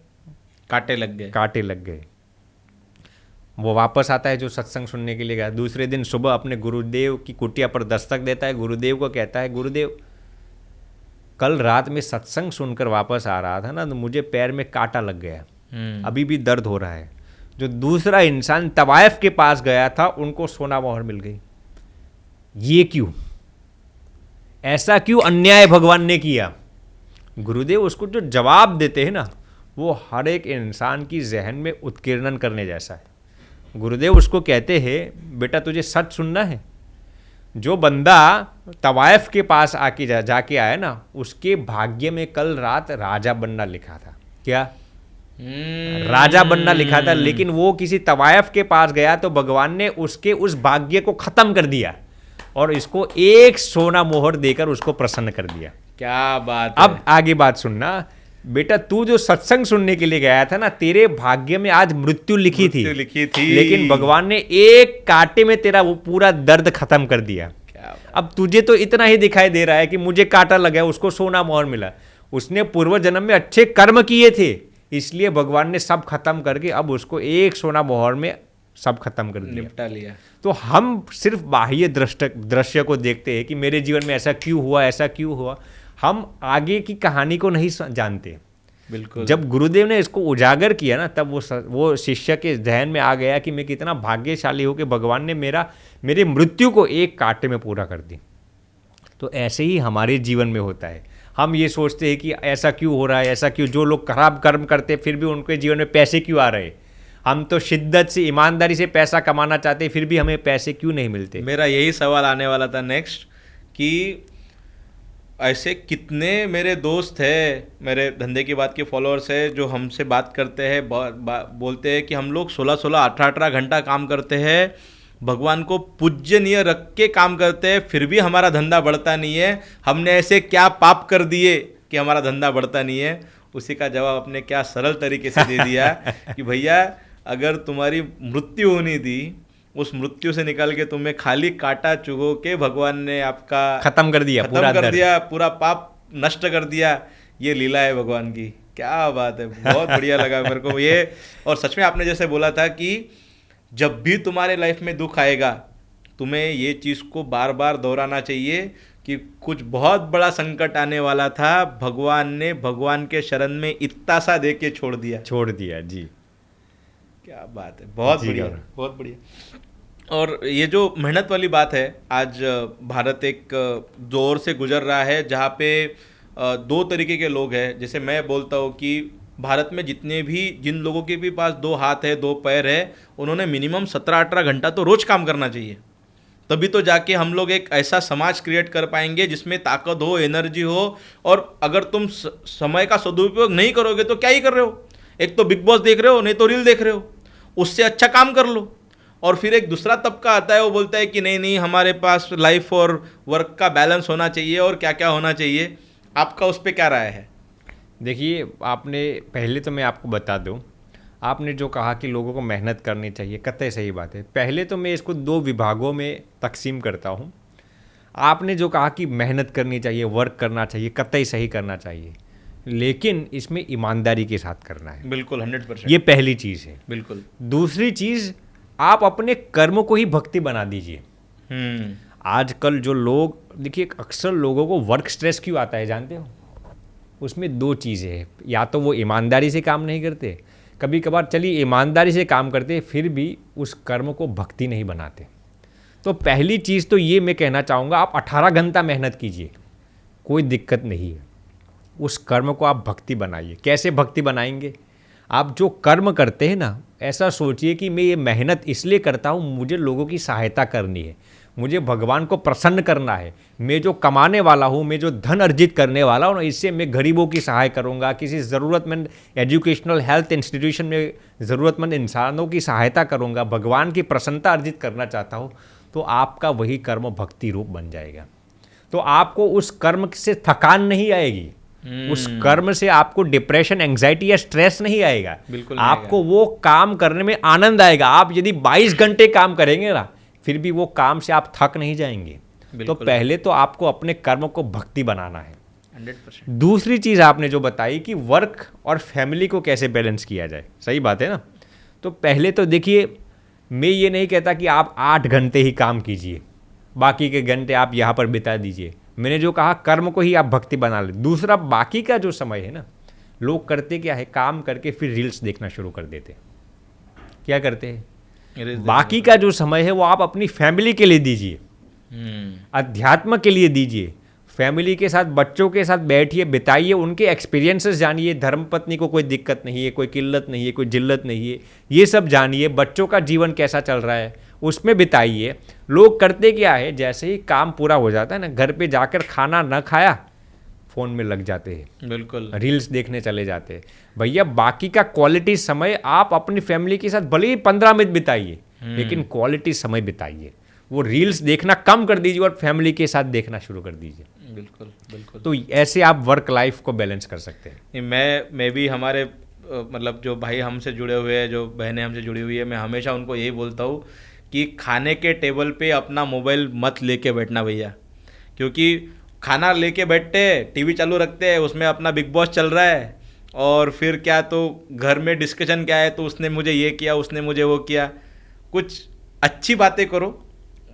कांटे लग गए। वो वापस आता है जो सत्संग सुनने के लिए गया। दूसरे दिन सुबह अपने गुरुदेव की कुटिया पर दस्तक देता है। गुरुदेव को कहता है, गुरुदेव, कल रात में सत्संग सुनकर वापस आ रहा था ना, तो मुझे पैर में कांटा लग गया, अभी भी दर्द हो रहा है। जो दूसरा इंसान तवायफ के पास गया था, उनको सोना मोहर मिल गई। ये क्यों? ऐसा क्यों अन्याय भगवान ने किया? गुरुदेव उसको जो जवाब देते हैं ना, वो हर एक इंसान की जहन में उत्कीर्णन करने जैसा है। गुरुदेव उसको कहते हैं, बेटा तुझे सच सुनना है, जो बंदा तवायफ के पास आके जाके आया ना, उसके भाग्य में कल रात राजा बनना लिखा था। क्या? राजा बनना लिखा था, लेकिन वो किसी तवायफ के पास गया तो भगवान ने उसके उस भाग्य को खत्म कर दिया और इसको एक सोना मोहर देकर उसको प्रसन्न कर दिया। क्या बात अब है? आगे बात सुनना बेटा, तू जो सत्संग सुनने के लिए गया था ना, तेरे भाग्य में आज मृत्यु लिखी थी, लेकिन भगवान ने एक कांटे में तेरा वो पूरा दर्द खत्म कर दिया। अब तुझे तो इतना ही दिखाई दे रहा है कि मुझे कांटा लगा, उसको सोना मोहर मिला। उसने पूर्व जन्म में अच्छे कर्म किए थे, इसलिए भगवान ने सब खत्म करके अब उसको एक सोना मोहर में सब खत्म कर दिया, निपटा लिया। तो हम सिर्फ बाह्य दृश्य को देखते हैं कि मेरे जीवन में ऐसा क्यों हुआ, ऐसा क्यों हुआ। हम आगे की कहानी को नहीं जानते। बिल्कुल। जब गुरुदेव ने इसको उजागर किया ना, तब वो शिष्य के ध्यान में आ गया कि मैं कितना भाग्यशाली हूँ कि भगवान ने मेरे मृत्यु को एक कांटे में पूरा कर दी। तो ऐसे ही हमारे जीवन में होता है। हम ये सोचते हैं कि ऐसा क्यों हो रहा है, ऐसा क्यों, जो लोग खराब कर्म करते फिर भी उनके जीवन में पैसे क्यों आ रहे। हम तो शिद्दत से, ईमानदारी से पैसा कमाना चाहते, फिर भी हमें पैसे क्यों नहीं मिलते। मेरा यही सवाल आने वाला था नेक्स्ट, कि ऐसे कितने मेरे दोस्त हैं, मेरे धंधे की बात के फॉलोअर्स हैं, जो हमसे बात करते हैं, बोलते हैं कि हम लोग 16-16, 18-18 घंटा काम करते हैं, भगवान को पूज्यनीय रख के काम करते हैं, फिर भी हमारा धंधा बढ़ता नहीं है। हमने ऐसे क्या पाप कर दिए कि हमारा धंधा बढ़ता नहीं है? उसी का जवाब आपने क्या सरल तरीके से दे दिया कि भैया, अगर तुम्हारी मृत्यु होनी थी, उस मृत्यु से निकल के तुम्हें खाली कांटा चुगो के भगवान ने आपका खत्म कर दिया, पूरा पाप नष्ट कर दिया। ये लीला है भगवान की। क्या बात है, बहुत बढ़िया लगा मेरे को ये। और सच में आपने जैसे बोला था कि जब भी तुम्हारे लाइफ में दुख आएगा, तुम्हें ये चीज़ को बार बार दोहराना चाहिए कि कुछ बहुत बड़ा संकट आने वाला था, भगवान ने भगवान के शरण में इतना सा दे के छोड़ दिया जी। क्या बात है, बहुत बढ़िया, बहुत बढ़िया। और ये जो मेहनत वाली बात है, आज भारत एक दौर से गुजर रहा है जहाँ पे 2 तरीके के लोग हैं। जैसे मैं बोलता हूँ कि भारत में जिन लोगों के भी पास 2 हाथ है, 2 पैर है, उन्होंने मिनिमम 17-18 घंटा तो रोज़ काम करना चाहिए। तभी तो जाके हम लोग एक ऐसा समाज क्रिएट कर पाएंगे जिसमें ताकत हो, एनर्जी हो। और अगर तुम समय का सदुपयोग नहीं करोगे तो क्या ही कर रहे हो? एक तो बिग बॉस देख रहे हो, नहीं तो रील देख रहे हो। उससे अच्छा काम कर लो। और फिर एक दूसरा तबका आता है, वो बोलता है कि नहीं हमारे पास लाइफ और वर्क का बैलेंस होना चाहिए और क्या क्या होना चाहिए। आपका उस पर क्या राय है? देखिए, आपने पहले तो मैं आपको बता दूं, आपने जो कहा कि लोगों को मेहनत करनी चाहिए, कतई सही बात है। पहले तो मैं इसको 2 विभागों में तकसीम करता हूँ। आपने जो कहा कि मेहनत करनी चाहिए, वर्क करना चाहिए, कतई सही करना चाहिए, लेकिन इसमें ईमानदारी के साथ करना है। बिल्कुल 100%। ये पहली चीज़ है। बिल्कुल। दूसरी चीज़, आप अपने कर्म को ही भक्ति बना दीजिए। आजकल जो लोग, देखिए अक्सर लोगों को वर्क स्ट्रेस क्यों आता है जानते हो? उसमें 2 चीज़ें हैं। या तो वो ईमानदारी से काम नहीं करते, कभी कभार चलिए ईमानदारी से काम करते फिर भी उस कर्म को भक्ति नहीं बनाते। तो पहली चीज़ तो ये मैं कहना चाहूँगा, आप 18 घंटा मेहनत कीजिए, कोई दिक्कत नहीं है। उस कर्म को आप भक्ति बनाइए। कैसे भक्ति बनाएंगे? आप जो कर्म करते हैं ना, ऐसा सोचिए कि मैं ये मेहनत इसलिए करता हूँ, मुझे लोगों की सहायता करनी है, मुझे भगवान को प्रसन्न करना है। मैं जो कमाने वाला हूँ, मैं जो धन अर्जित करने वाला हूँ ना, इससे मैं गरीबों की सहाय करूँगा, किसी ज़रूरतमंद एजुकेशनल हेल्थ इंस्टीट्यूशन में ज़रूरतमंद इंसानों की सहायता करूँगा, भगवान की प्रसन्नता अर्जित करना चाहता हूँ, तो आपका वही कर्म भक्ति रूप बन जाएगा। तो आपको उस कर्म से थकान नहीं आएगी, उस कर्म से आपको डिप्रेशन, एंग्जाइटी या स्ट्रेस नहीं आएगा। बिल्कुल आपको वो काम करने में आनंद आएगा। आप यदि 22 घंटे काम करेंगे ना, फिर भी वो काम से आप थक नहीं जाएंगे। तो पहले तो आपको अपने कर्म को भक्ति बनाना है। 100%। दूसरी चीज़ आपने जो बताई कि वर्क और फैमिली को कैसे बैलेंस किया जाए, सही बात है ना। तो पहले तो देखिए, मैं ये नहीं कहता कि आप 8 घंटे ही काम कीजिए, बाकी के घंटे आप यहाँ पर बिता दीजिए। मैंने जो कहा, कर्म को ही आप भक्ति बना लें। दूसरा, बाकी का जो समय है ना, लोग करते क्या है, काम करके फिर रील्स देखना शुरू कर देते। क्या करते हैं? बाकी का जो समय है वो आप अपनी फैमिली के लिए दीजिए, अध्यात्म के लिए दीजिए। फैमिली के साथ, बच्चों के साथ बैठिए, बिताइए, उनके एक्सपीरियंसेस जानिए। धर्मपत्नी को कोई दिक्कत नहीं है, कोई किल्लत नहीं है, कोई जिल्लत नहीं है, ये सब जानिए। बच्चों का जीवन कैसा चल रहा है उसमें बिताइए। लोग करते क्या है, जैसे ही काम पूरा हो जाता है ना, घर पे जाकर खाना न खाया, फ़ोन में लग जाते हैं, बिल्कुल रील्स देखने चले जाते हैं। भैया, बाकी का क्वालिटी समय आप अपनी फैमिली के साथ भले ही 15 मिनट बिताइए, लेकिन क्वालिटी समय बिताइए। वो रील्स देखना कम कर दीजिए और फैमिली के साथ देखना शुरू कर दीजिए। बिल्कुल बिल्कुल। तो ऐसे आप वर्क लाइफ को बैलेंस कर सकते हैं। मैं भी हमारे मतलब जो भाई हमसे जुड़े हुए हैं, जो बहनें हमसे जुड़ी हुई है, मैं हमेशा उनको यही बोलता हूँ कि खाने के टेबल पे अपना मोबाइल मत लेके बैठना भैया। क्योंकि खाना लेके बैठते हैं, टीवी चालू रखते हैं, उसमें अपना बिग बॉस चल रहा है, और फिर क्या तो घर में डिस्कशन क्या है, तो उसने मुझे ये किया, उसने मुझे वो किया। कुछ अच्छी बातें करो,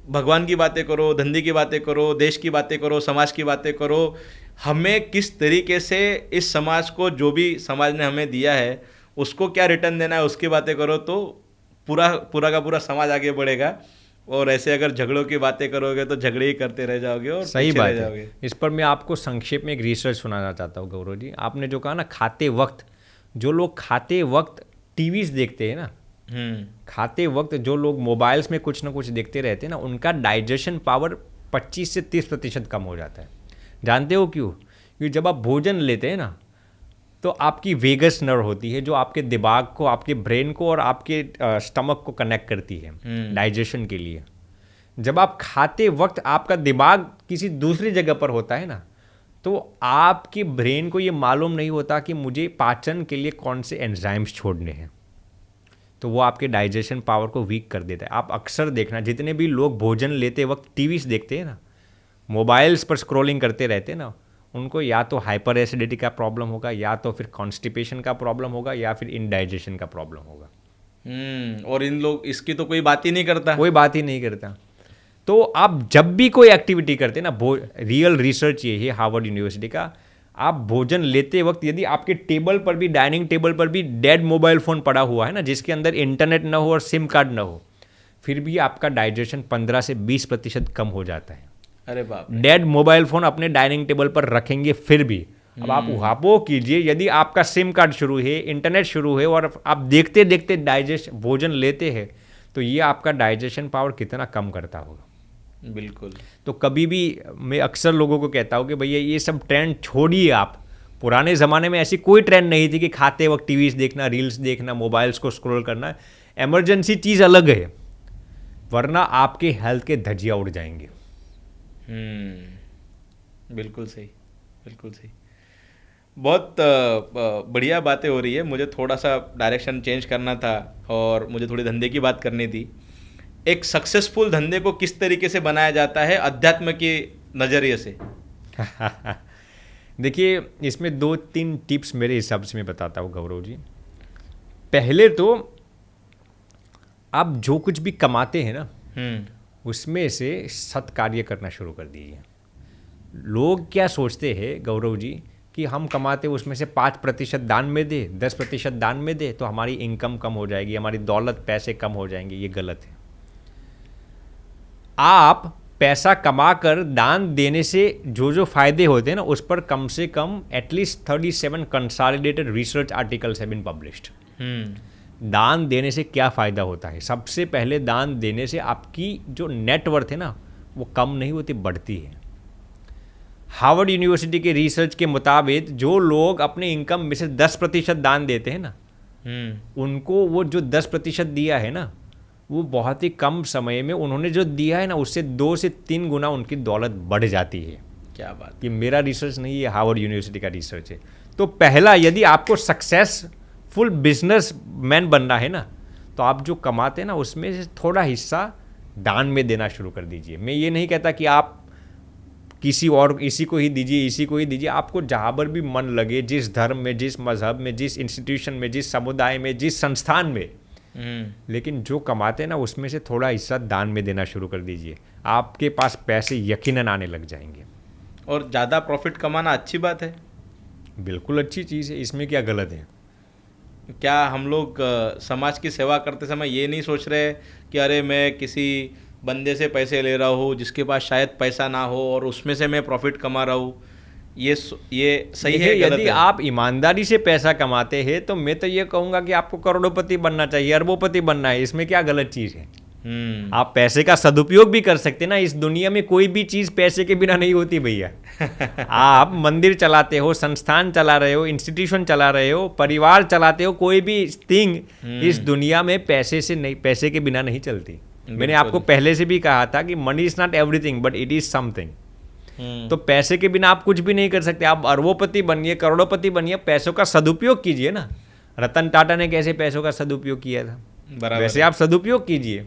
भगवान की बातें करो, धंधे की बातें करो, देश की बातें करो, समाज की बातें करो। हमें किस तरीके से इस समाज को, जो भी समाज ने हमें दिया है, उसको क्या रिटर्न देना है, उसकी बातें करो, तो पूरा का पूरा समाज आगे बढ़ेगा। और ऐसे अगर झगड़ों की बातें करोगे तो झगड़े ही करते रह जाओगे और सही पीछे बात रह जाओगे। है। इस पर मैं आपको संक्षेप में एक रिसर्च सुनाना चाहता हूँ गौरव जी। आपने जो कहा ना, खाते वक्त, जो लोग खाते वक्त टीवीज देखते हैं ना, खाते वक्त जो लोग मोबाइल्स में कुछ ना कुछ देखते रहते हैं ना, उनका डाइजेशन पावर 25 से 30% कम हो जाता है। जानते हो क्यों? क्योंकि जब आप भोजन लेते हैं ना, तो आपकी वेगस नर्व होती है, जो आपके दिमाग को, आपके ब्रेन को और आपके स्टमक को कनेक्ट करती है डाइजेशन के लिए। जब आप खाते वक्त आपका दिमाग किसी दूसरी जगह पर होता है ना, तो आपके ब्रेन को ये मालूम नहीं होता कि मुझे पाचन के लिए कौन से एंजाइम्स छोड़ने हैं, तो वो आपके डाइजेशन पावर को वीक कर देता है। आप अक्सर देखना, जितने भी लोग भोजन लेते वक्त टीवीज देखते हैं ना, मोबाइल्स पर स्क्रॉलिंग करते रहते हैं ना, उनको या तो हाइपर एसिडिटी का प्रॉब्लम होगा, या तो फिर कॉन्स्टिपेशन का प्रॉब्लम होगा, या फिर इनडाइजेशन का प्रॉब्लम होगा। और इन लोग इसकी तो कोई बात ही नहीं करता, कोई बात ही नहीं करता। तो आप जब भी कोई एक्टिविटी करते हैं ना, रियल रिसर्च ये है हार्वर्ड यूनिवर्सिटी का, आप भोजन लेते वक्त यदि आपके टेबल पर भी, डाइनिंग टेबल पर भी डेड मोबाइल फ़ोन पड़ा हुआ है ना, जिसके अंदर इंटरनेट ना हो और सिम कार्ड ना हो, फिर भी आपका डाइजेशन 15 से 20% कम हो जाता है। अरे बाप, डेड मोबाइल फ़ोन अपने डाइनिंग टेबल पर रखेंगे फिर भी। अब आप उहापो कीजिए, यदि आपका सिम कार्ड शुरू है, इंटरनेट शुरू है, और आप देखते देखते भोजन लेते हैं, तो ये आपका डाइजेशन पावर कितना कम करता होगा। बिल्कुल। तो कभी भी मैं अक्सर लोगों को कहता हूँ कि भैया ये सब ट्रेंड छोड़िए आप। पुराने ज़माने में ऐसी कोई ट्रेंड नहीं थी कि खाते वक्त टीवीज देखना, रील्स देखना, मोबाइल्स को स्क्रॉल करना। इमरजेंसी चीज़ अलग है, वरना आपके हेल्थ के धज्जियाँ उड़ जाएंगे। बिल्कुल सही, बिल्कुल सही। बहुत बढ़िया बातें हो रही है। मुझे थोड़ा सा डायरेक्शन चेंज करना था और मुझे थोड़ी धंधे की बात करनी थी। एक सक्सेसफुल धंधे को किस तरीके से बनाया जाता है अध्यात्म के नज़रिए से? देखिए, इसमें 2-3 टिप्स मेरे हिसाब से मैं बताता हूँ गौरव जी। पहले तो आप जो कुछ भी कमाते हैं ना, उसमें से सत्कार्य करना शुरू कर दीजिए। लोग क्या सोचते हैं गौरव जी कि हम कमाते उसमें से 5% दान में दे, 10% दान में दे तो हमारी इनकम कम हो जाएगी, हमारी दौलत पैसे कम हो जाएंगे। ये गलत है। आप पैसा कमा कर दान देने से जो जो फायदे होते हैं ना, उस पर कम से कम at least 37 consolidated research articles have been published. दान देने से क्या फ़ायदा होता है? सबसे पहले दान देने से आपकी जो नेटवर्थ है ना, वो कम नहीं होती, बढ़ती है। हार्वर्ड यूनिवर्सिटी के रिसर्च के मुताबिक जो लोग अपने इनकम में से 10% दान देते हैं ना, उनको वो जो 10% दिया है ना, वो बहुत ही कम समय में उन्होंने जो दिया है ना, उससे 2 से 3 गुना उनकी दौलत बढ़ जाती है। क्या बात! ये मेरा रिसर्च नहीं है, हार्वर्ड यूनिवर्सिटी का रिसर्च है। तो पहला, यदि आपको सक्सेसफुल बिजनेस मैन बनना है ना, तो आप जो कमाते हैं ना, उसमें से थोड़ा हिस्सा दान में देना शुरू कर दीजिए। मैं ये नहीं कहता कि आप किसी और, इसी को ही दीजिए, इसी को ही दीजिए। आपको जहाँ पर भी मन लगे, जिस धर्म में, जिस मजहब में, जिस इंस्टीट्यूशन में, जिस समुदाय में, जिस संस्थान में, लेकिन जो कमाते हैं ना, उसमें से थोड़ा हिस्सा दान में देना शुरू कर दीजिए। आपके पास पैसे यकीनन आने लग जाएंगे। और ज़्यादा प्रॉफिट कमाना अच्छी बात है? बिल्कुल अच्छी चीज़ है, इसमें क्या गलत है? क्या हम लोग समाज की सेवा करते समय ये नहीं सोच रहे कि अरे मैं किसी बंदे से पैसे ले रहा हूँ जिसके पास शायद पैसा ना हो और उसमें से मैं प्रॉफिट कमा रहा हूँ? ये सही है, गलत यदि है? आप ईमानदारी से पैसा कमाते हैं तो मैं तो ये कहूँगा कि आपको करोड़पति बनना चाहिए, अरबोपति बनना है। इसमें क्या गलत चीज़ है? आप पैसे का सदुपयोग भी कर सकते हैं ना। इस दुनिया में कोई भी चीज़ पैसे के बिना नहीं होती भैया। आप मंदिर चलाते हो, संस्थान चला रहे हो, इंस्टीट्यूशन चला रहे हो, परिवार चलाते हो, कोई भी थिंग इस दुनिया में पैसे से नहीं, पैसे के बिना नहीं चलती। मैंने आपको पहले से भी कहा था कि money is not everything but it is something. तो पैसे के बिना आप कुछ भी नहीं कर सकते। आप अरबोपति बनिए, करोड़ोपति बनिए, पैसों का सदुपयोग कीजिए ना। रतन टाटा ने कैसे पैसों का सदुपयोग किया था, वैसे आप सदुपयोग कीजिए।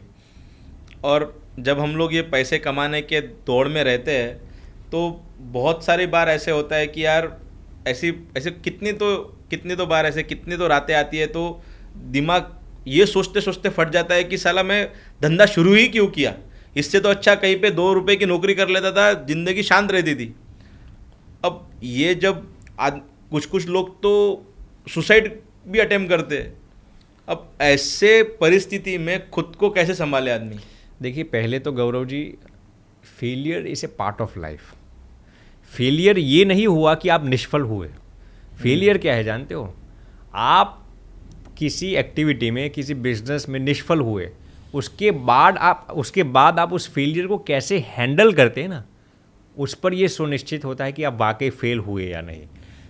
और जब हम लोग ये पैसे कमाने के दौड़ में रहते हैं तो बहुत सारी बार ऐसे होता है कि यार ऐसी ऐसे कितनी तो बार ऐसे कितनी तो रातें आती है तो दिमाग ये सोचते सोचते फट जाता है कि साला मैं धंधा शुरू ही क्यों किया, इससे तो अच्छा कहीं पे 2 रुपए की नौकरी कर लेता था, जिंदगी शांत रहती थी। अब ये जब कुछ लोग तो सुसाइड भी अटेम्प्ट करते हैं। अब ऐसे परिस्थिति में खुद को कैसे संभाले आदमी? देखिए, पहले तो Gaurav ji, failure is a part of life. Failure ये नहीं हुआ कि आप निष्फल हुए। फेलियर क्या है जानते हो? आप किसी एक्टिविटी में, किसी बिजनेस में निष्फल हुए, उसके बाद आप उस फेलियर को कैसे हैंडल करते हैं ना, उस पर ये सुनिश्चित होता है कि आप वाकई फेल हुए या नहीं।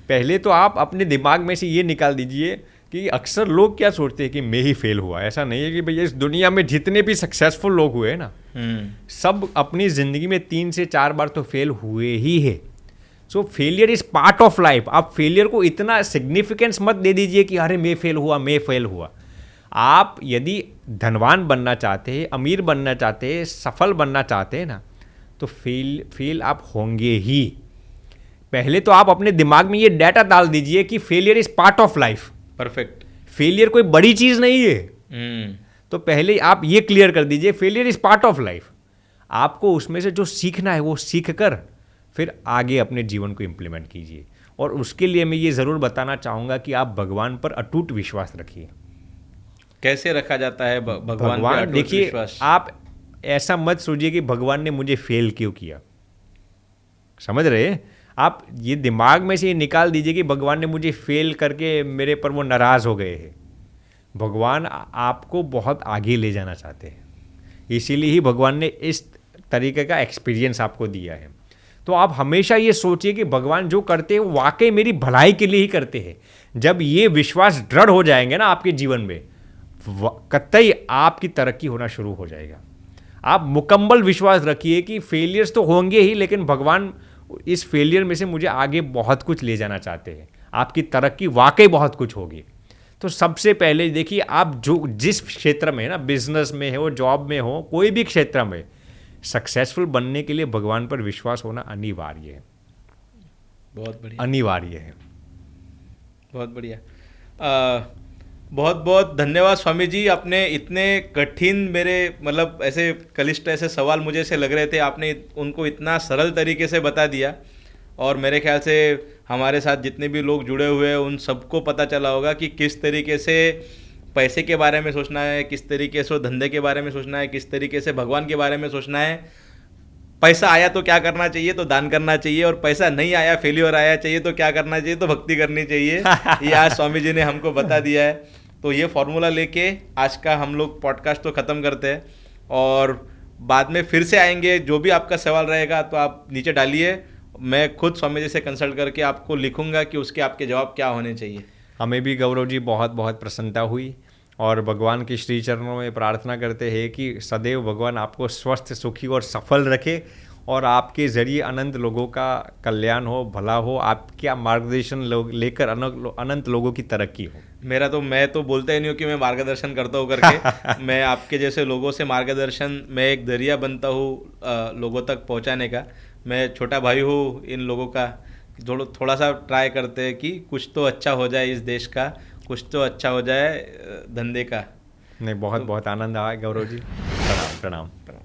पहले तो आप अपने दिमाग में से ये निकाल दीजिए कि अक्सर लोग क्या सोचते हैं कि मैं ही फेल हुआ। ऐसा नहीं है कि भैया, इस दुनिया में जितने भी सक्सेसफुल लोग हुए हैं ना, सब अपनी ज़िंदगी में 3 से 4 बार तो फेल हुए ही है। सो failure is part of life. आप फेलियर को इतना सिग्निफिकेंस मत दे दीजिए कि अरे मैं फेल हुआ। आप यदि धनवान बनना चाहते हैं, अमीर बनना चाहते हैं, सफल बनना चाहते हैं ना, तो फेल आप होंगे ही। पहले तो आप अपने दिमाग में ये डाटा डाल दीजिए कि failure is part of life. Perfect. Failure कोई बड़ी चीज़ नहीं है। तो पहले आप ये क्लियर कर दीजिए, failure is part of life. आपको उसमें से जो सीखना है वो सीख कर फिर आगे अपने जीवन को इम्प्लीमेंट कीजिए। और उसके लिए मैं ये ज़रूर बताना चाहूँगा कि आप भगवान पर अटूट विश्वास रखिए। कैसे रखा जाता है भगवान पे अटूट देखिए, विश्वास? आप ऐसा मत सोचिए कि भगवान ने मुझे फेल क्यों किया। समझ रहे हैं? आप ये दिमाग में से ये निकाल दीजिए कि भगवान ने मुझे फेल करके मेरे पर वो नाराज़ हो गए हैं। भगवान आपको बहुत आगे ले जाना चाहते हैं, इसीलिए ही भगवान ने इस तरीके का एक्सपीरियंस आपको दिया है। तो आप हमेशा ये सोचिए कि भगवान जो करते हैं वो वाकई मेरी भलाई के लिए ही करते हैं। जब ये विश्वास दृढ़ हो जाएंगे ना आपके जीवन में, कतई आपकी तरक्की होना शुरू हो जाएगा। आप मुकम्मल विश्वास रखिए कि फेलियर्स तो होंगे ही, लेकिन भगवान इस फेलियर में से मुझे आगे बहुत कुछ ले जाना चाहते हैं। आपकी तरक्की वाकई बहुत कुछ होगी। तो सबसे पहले देखिए, आप जो जिस क्षेत्र में है ना, बिजनेस में हो, जॉब में हो, कोई भी क्षेत्र में सक्सेसफुल बनने के लिए भगवान पर विश्वास होना अनिवार्य है, बहुत बढ़िया, अनिवार्य है। बहुत बढ़िया। बहुत बहुत धन्यवाद स्वामी जी, आपने इतने कठिन, मेरे मतलब ऐसे क्लिष्ट ऐसे सवाल मुझे ऐसे लग रहे थे, आपने उनको इतना सरल तरीके से बता दिया। और मेरे ख्याल से हमारे साथ जितने भी लोग जुड़े हुए हैं उन सबको पता चला होगा कि किस तरीके से पैसे के बारे में सोचना है, किस तरीके से धंधे के बारे में सोचना है, किस तरीके से भगवान के बारे में सोचना है। पैसा आया तो क्या करना चाहिए, तो दान करना चाहिए, और पैसा नहीं आया, फेल्योर आया चाहिए तो क्या करना चाहिए, तो भक्ति करनी चाहिए। ये आज स्वामी जी ने हमको बता दिया है। तो ये फॉर्मूला लेके आज का हम लोग पॉडकास्ट तो ख़त्म करते हैं, और बाद में फिर से आएंगे। जो भी आपका सवाल रहेगा तो आप नीचे डालिए, मैं खुद स्वामी जी से कंसल्ट करके आपको लिखूंगा कि उसके आपके जवाब क्या होने चाहिए। हमें भी गौरव जी बहुत बहुत प्रसन्नता हुई, और भगवान के श्री चरणों में प्रार्थना करते हैं कि सदैव भगवान आपको स्वस्थ, सुखी और सफल रखे, और आपके ज़रिए अनंत लोगों का कल्याण हो, भला हो, आपका मार्गदर्शन लेकर अनंत लोगों की तरक्की हो। मैं तो बोलता ही नहीं हूँ कि मैं मार्गदर्शन करता हूँ करके मैं आपके जैसे लोगों से मार्गदर्शन, मैं एक दरिया बनता हूँ लोगों तक पहुँचाने का। मैं छोटा भाई हूँ इन लोगों का। थोड़ा सा ट्राई करते हैं कि कुछ तो अच्छा हो जाए इस देश का, कुछ तो अच्छा हो जाए धंधे का। नहीं, बहुत बहुत आनंद आया गौरव जी। प्रणाम प्रणाम।